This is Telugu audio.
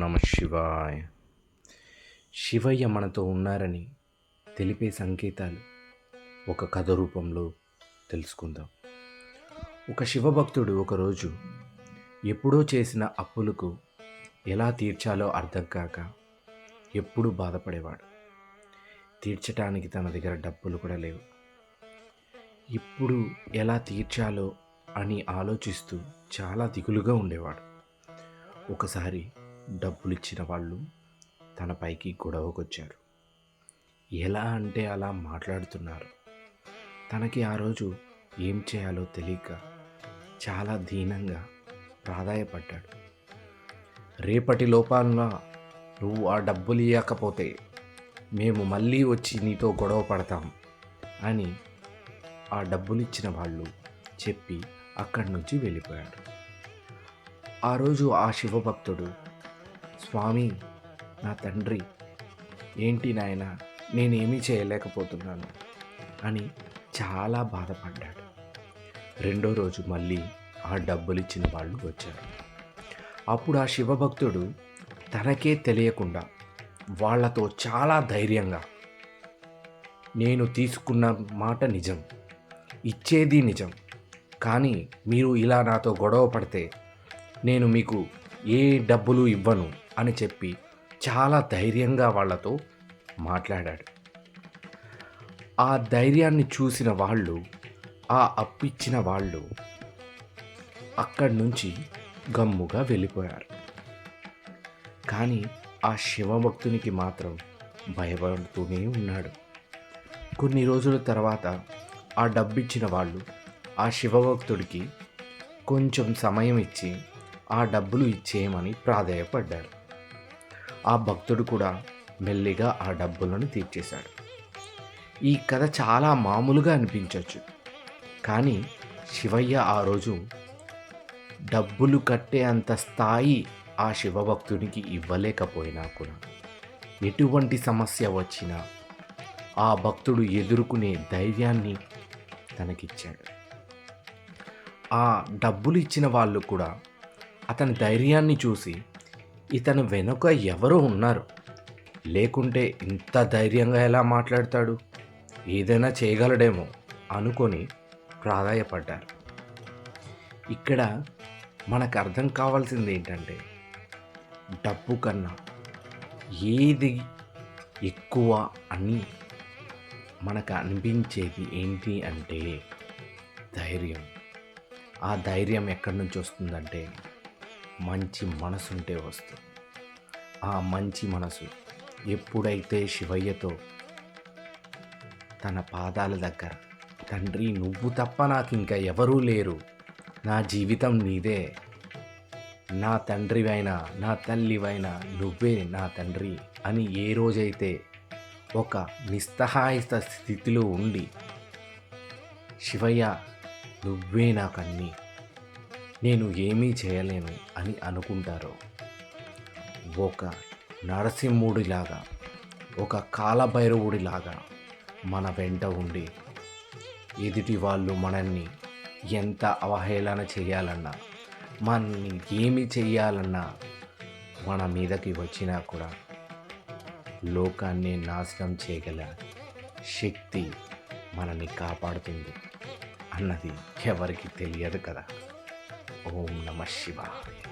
నమ శివాయ. శివయ్య మనతో ఉన్నారని తెలిపే సంకేతాలు ఒక కథ రూపంలో తెలుసుకుందాం. ఒక శివభక్తుడు ఒకరోజు ఎప్పుడో చేసిన అప్పులకు ఎలా తీర్చాలో అర్థం కాక ఎప్పుడూ బాధపడేవాడు. తీర్చడానికి తన దగ్గర డబ్బులు కూడా లేవు. ఇప్పుడు ఎలా తీర్చాలో అని ఆలోచిస్తూ చాలా దిగులుగా ఉండేవాడు. ఒకసారి డబ్బులు ఇచ్చిన వాళ్ళు తన పైకి గొడవకొచ్చారు. ఎలా అంటే అలా మాట్లాడుతున్నారు. తనకి ఆ రోజు ఏం చేయాలో తెలియక చాలా దీనంగా ప్రాధాయపడ్డాడు. రేపటి లోపాలన నువ్వు ఆ డబ్బులు ఇవ్వకపోతే మేము మళ్ళీ వచ్చి నీతో గొడవ పడతాం అని ఆ డబ్బులు ఇచ్చిన వాళ్ళు చెప్పి అక్కడి నుంచి వెళ్ళిపోయాడు. ఆ రోజు ఆ శివభక్తుడు, స్వామి నా తండ్రి, ఏంటి నాయన నేనేమీ చేయలేకపోతున్నాను అని చాలా బాధపడ్డాడు. రెండో రోజు మళ్ళీ ఆ డబ్బులు ఇచ్చిన వాళ్ళు వచ్చారు. అప్పుడు ఆ శివభక్తుడు తనకే తెలియకుండా వాళ్ళతో చాలా ధైర్యంగా, నేను తీసుకున్న మాట నిజం, ఇచ్చేది నిజం, కానీ మీరు ఇలా నాతో గొడవ పడితే నేను మీకు ఏ డబ్బులు ఇవ్వను అని చెప్పి చాలా ధైర్యంగా వాళ్ళతో మాట్లాడాడు. ఆ ధైర్యాన్ని చూసిన వాళ్ళు, ఆ అప్పిచ్చిన వాళ్ళు అక్కడి నుంచి గమ్ముగా వెళ్ళిపోయారు. కానీ ఆ శివభక్తునికి మాత్రం భయపడుతూనే ఉన్నాడు. కొన్ని రోజుల తర్వాత ఆ డబ్బిచ్చిన వాళ్ళు ఆ శివభక్తుడికి కొంచెం సమయం ఇచ్చి ఆ డబ్బులు ఇచ్చేయమని ప్రాధేయపడ్డారు. ఆ భక్తుడు కూడా మెల్లిగా ఆ డబ్బులను తీర్చేశాడు. ఈ కథ చాలా మామూలుగా అనిపించవచ్చు, కానీ శివయ్య ఆ రోజు డబ్బులు కట్టే అంత స్థాయి ఆ శివభక్తునికి ఇవ్వలేకపోయినా కూడా ఎటువంటి సమస్య వచ్చినా ఆ భక్తుడు ఎదుర్కొనే ధైర్యాన్ని తనకిచ్చాడు. ఆ డబ్బులు ఇచ్చిన వాళ్ళు కూడా అతని ధైర్యాన్ని చూసి ఇతను వెనుక ఎవరో ఉన్నారు, లేకుంటే ఇంత ధైర్యంగా ఎలా మాట్లాడతాడు, ఏదైనా చేయగలడేమో అనుకొని ప్రాధాయపడ్డారు. ఇక్కడ మనకు అర్థం కావాల్సింది ఏంటంటే, డబ్బు కన్నా ఏది ఎక్కువ అని మనకు అనిపించేది ఏంటి అంటే ధైర్యం. ఆ ధైర్యం ఎక్కడి నుంచి వస్తుందంటే మంచి మనసు ఉంటే వస్తుంది. ఆ మంచి మనసు ఎప్పుడైతే శివయ్యతో తన పాదాల దగ్గర, తండ్రి నువ్వు తప్ప నాకు ఇంకా ఎవరూ లేరు, నా జీవితం నీదే, నా తండ్రివైనా నా తల్లివైనా నువ్వే నా తండ్రి అని ఏ రోజైతే ఒక నిస్సహాయత స్థితిలో ఉండి, శివయ్య నువ్వే నాకన్నీ, నేను ఏమీ చేయలేను అని అనుకుంటారో, ఒక నరసింహుడిలాగా, ఒక కాలభైరవుడిలాగా మన వెంట ఉండి ఎదుటి వాళ్ళు మనల్ని ఎంత అవహేళన చేయాలన్నా, మనల్ని ఏమి చేయాలన్నా మన మీదకి వచ్చినా కూడా లోకాన్ని నాశనం చేయగల శక్తి మనల్ని కాపాడుతుంది అన్నది ఎవరికి తెలియదు కదా. ఓం నమ శివాయ.